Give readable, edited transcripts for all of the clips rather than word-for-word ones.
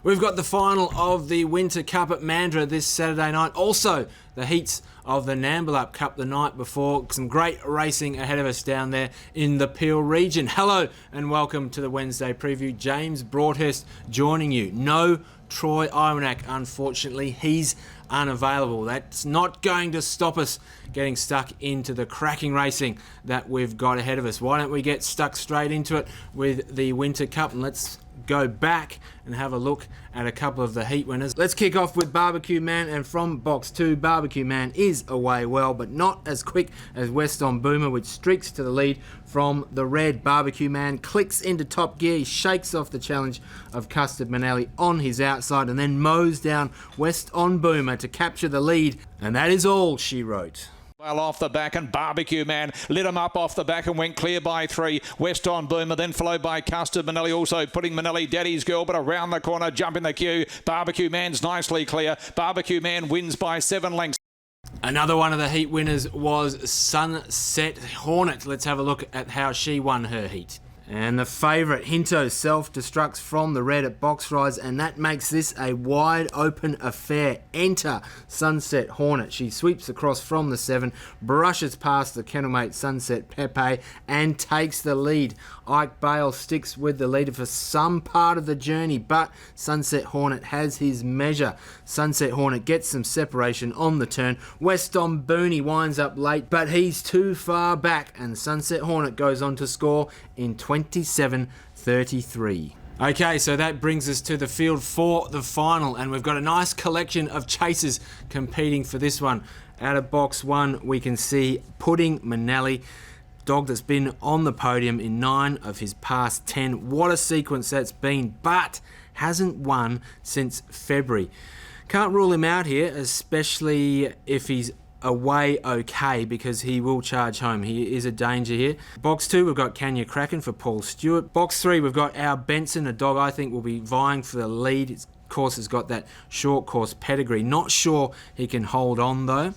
We've got the final of the Winter Cup at Mandurah this Saturday night. Also, the heats of the Nambullap Cup the night before. Some great racing ahead of us down there in the Peel region. Hello and welcome to the Wednesday preview. James Broadhurst joining you. No Troy Iwanak, unfortunately. He's unavailable. That's not going to stop us getting stuck into the cracking racing that we've got ahead of us. Why don't we get stuck straight into it with the Winter Cup, and let's go back and have a look at a couple of the heat winners. Let's kick off with Barbecue Man, and from box 2, Barbecue Man is away well, but not as quick as West on Boomer, which streaks to the lead from the red. Barbecue Man clicks into top gear. He shakes off the challenge of Custard Manelli on his outside and then mows down West on Boomer to capture the lead, and that is all she wrote. Well off the back, and Barbecue Man lit him up off the back and went clear by 3. West on Boomer, then followed by Custard Manelli, also putting Manelli Daddy's Girl, but around the corner, jumping the queue. Barbecue Man's nicely clear. Barbecue Man wins by 7 lengths. Another one of the heat winners was Sunset Hornet. Let's have a look at how she won her heat. And the favourite, Hinto, self-destructs from the red at box rise, and that makes this a wide open affair. Enter Sunset Hornet. She sweeps across from the 7, brushes past the kennelmate Sunset Pepe, and takes the lead. Ike Bale sticks with the leader for some part of the journey, but Sunset Hornet has his measure. Sunset Hornet gets some separation on the turn. West on Booney winds up late, but he's too far back, and Sunset Hornet goes on to score in 27.33. Okay, so that brings us to the field for the final, and we've got a nice collection of chasers competing for this one. Out of box 1, we can see Pudding Manelli, dog that's been on the podium in 9 of his past 10. What a sequence that's been, but hasn't won since February. Can't rule him out here, especially if he's away okay, because he will charge home. He is a danger here. Box 2, we've got Kanya Kraken for Paul Stuart. Box 3, we've got our Benson, a dog I think will be vying for the lead. His course has got that short course pedigree. Not sure he can hold on though.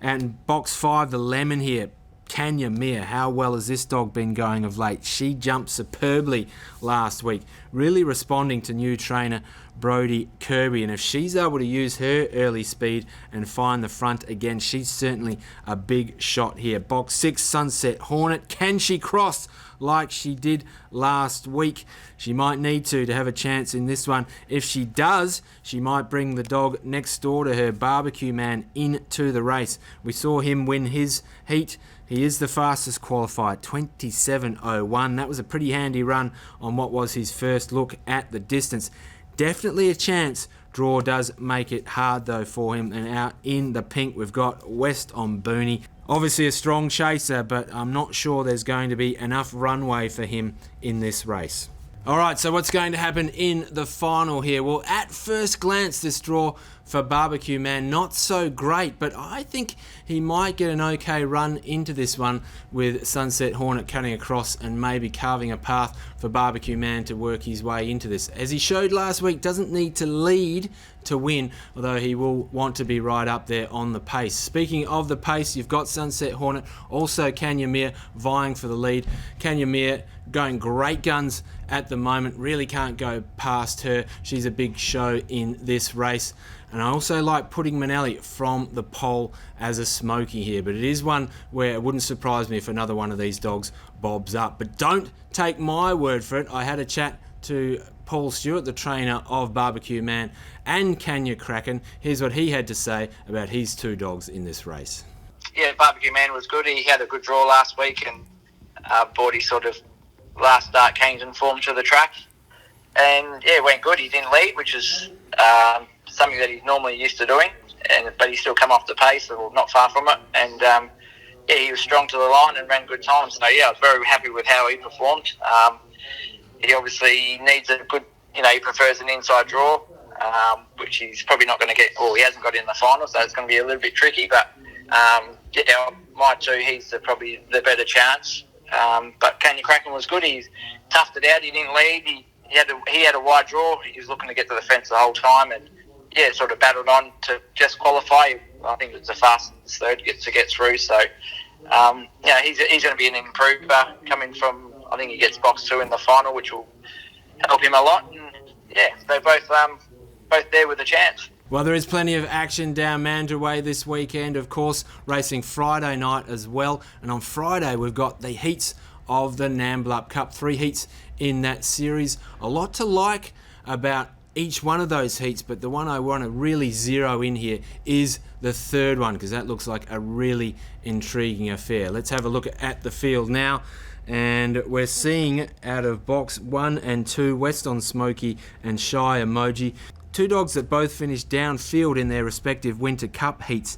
And box 5, the Lemon here. Kanya Mir, how well has this dog been going of late? She jumped superbly last week, really responding to new trainer Brodie Kirby, and if she's able to use her early speed and find the front again, she's certainly a big shot here. Box 6, Sunset Hornet. Can she cross like she did last week? She might need to have a chance in this one. If she does, she might bring the dog next door to her, Barbecue Man, into the race. We saw him win his heat. He is the fastest qualified, 27.01. That was a pretty handy run on what was his first look at the distance. Definitely a chance. Draw does make it hard though for him. And out in the pink, we've got West on Booney. Obviously a strong chaser, but I'm not sure there's going to be enough runway for him in this race. Alright, so what's going to happen in the final here? Well, at first glance, this draw for Barbecue Man, not so great, but I think he might get an okay run into this one with Sunset Hornet cutting across and maybe carving a path for Barbecue Man to work his way into this. As he showed last week, doesn't need to lead to win, although he will want to be right up there on the pace. Speaking of the pace, you've got Sunset Hornet, also Kanya Mir vying for the lead. Kanya Mir going great guns at the moment, really can't go past her. She's a big show in this race. And I also like Pudding Manelli from the pole as a smoky here, but it is one where it wouldn't surprise me if another one of these dogs bobs up. But don't take my word for it. I had a chat to Paul Stuart, the trainer of Barbecue Man and Kanya Kraken. Here's what he had to say about his 2 dogs in this race. Yeah, Barbecue Man was good. He had a good draw last week and brought his sort of last start Kennington form to the track. And yeah, it went good. He didn't lead, which is something that he's normally used to doing, but he still come off the pace, or not far from it. And yeah, he was strong to the line and ran good times. So yeah, I was very happy with how he performed. He obviously needs a good, he prefers an inside draw, which he's probably not going to get, or he hasn't got in the final, so it's going to be a little bit tricky. But yeah, my 2, he's probably the better chance. But Kanya Kraken was good. He toughed it out. He didn't lead. He had a wide draw. He was looking to get to the fence the whole time, and yeah, sort of battled on to just qualify. I think it's the fastest third to get through. So yeah, he's going to be an improver coming from. I think he gets box 2 in the final, which will help him a lot. And yeah, they're both there with a chance. Well, there is plenty of action down Mandurah Way this weekend, of course, racing Friday night as well. And on Friday, we've got the heats of the Nambup Cup. 3 heats in that series. A lot to like about each one of those heats, but the one I want to really zero in here is the third one, because that looks like a really intriguing affair. Let's have a look at the field now. And we're seeing out of box 1 and 2, West on Smoky and Shy Emoji. 2 dogs that both finished downfield in their respective Winter Cup heats.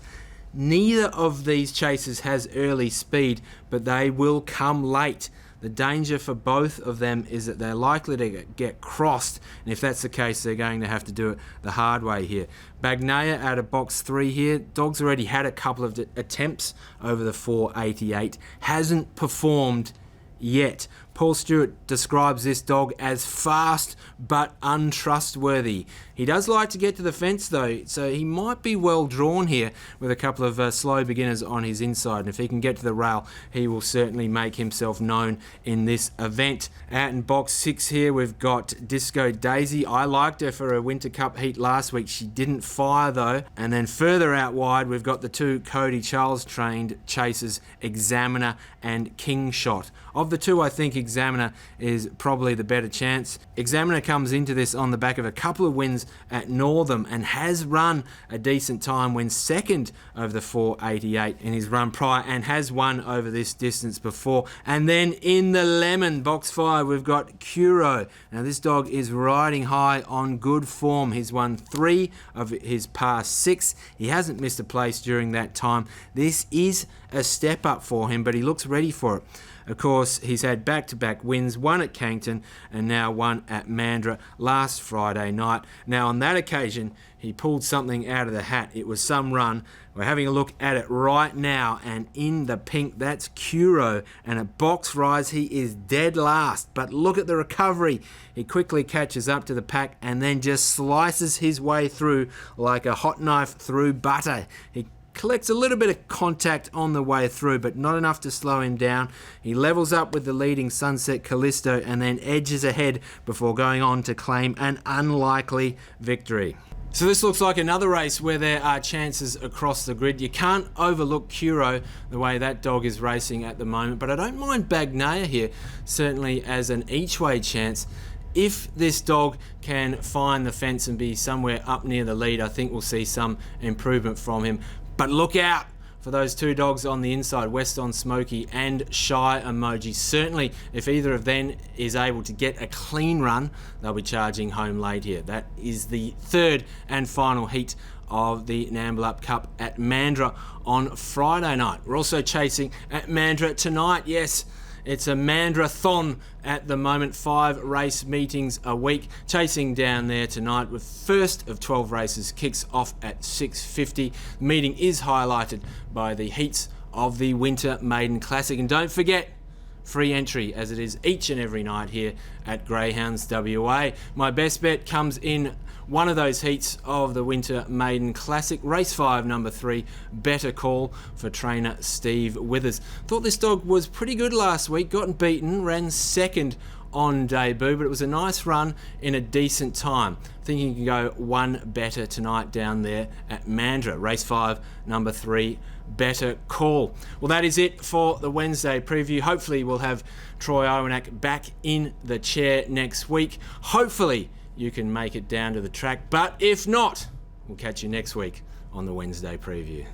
Neither of these chasers has early speed, but they will come late. The danger for both of them is that they're likely to get crossed, and if that's the case, they're going to have to do it the hard way here. Bagnaia out of box 3 here. Dog's already had a couple of attempts over the 488. Hasn't performed yet. Paul Stuart describes this dog as fast but untrustworthy. He does like to get to the fence though, so he might be well drawn here with a couple of slow beginners on his inside. And if he can get to the rail, he will certainly make himself known in this event. Out in box 6 here, we've got Disco Daisy. I liked her for a Winter Cup heat last week. She didn't fire though. And then further out wide, we've got the 2 Cody Charles trained chasers, Examiner and King Shot. Of the 2, I think Examiner is probably the better chance. Examiner comes into this on the back of a couple of wins at Northam and has run a decent time when second over the 488 in his run prior, and has won over this distance before. And then in the lemon, box 5, we've got Curo. Now this dog is riding high on good form. He's won 3 of his past 6. He hasn't missed a place during that time. This is a step up for him, but he looks ready for it. Of course, he's had back-to-back wins, one at Cannington and now one at Mandurah last Friday night. Now, on that occasion, he pulled something out of the hat. It was some run. We're having a look at it right now, and in the pink, that's Curo. And at box rise, he is dead last. But look at the recovery. He quickly catches up to the pack and then just slices his way through like a hot knife through butter. He collects a little bit of contact on the way through, but not enough to slow him down. He levels up with the leading Sunset Callisto and then edges ahead before going on to claim an unlikely victory. So this looks like another race where there are chances across the grid. You can't overlook Curo the way that dog is racing at the moment, but I don't mind Bagnaia here, certainly as an each-way chance. If this dog can find the fence and be somewhere up near the lead, I think we'll see some improvement from him. But look out for those 2 dogs on the inside, West on Smoky and Shy Emoji. Certainly, if either of them is able to get a clean run, they'll be charging home late here. That is the 3rd and final heat of the Nambup Cup at Mandurah on Friday night. We're also chasing at Mandurah tonight. Yes, it's a Mandurah-thon at the moment, 5 race meetings a week. Chasing down there tonight with first of 12 races kicks off at 6:50. The meeting is highlighted by the heats of the Winter Maiden Classic. And don't forget, free entry as it is each and every night here at Greyhounds WA. My best bet comes in one of those heats of the Winter Maiden Classic, race 5, number 3, Better Call for trainer Steve Withers. Thought this dog was pretty good last week, gotten beaten, ran second on debut, but it was a nice run in a decent time. Thinking he can go 1 better tonight down there at Mandurah. Race 5, number 3, Better Call. Well, that is it for the Wednesday preview. Hopefully we'll have Troy Owanak back in the chair next week. Hopefully you can make it down to the track, but if not, we'll catch you next week on the Wednesday preview.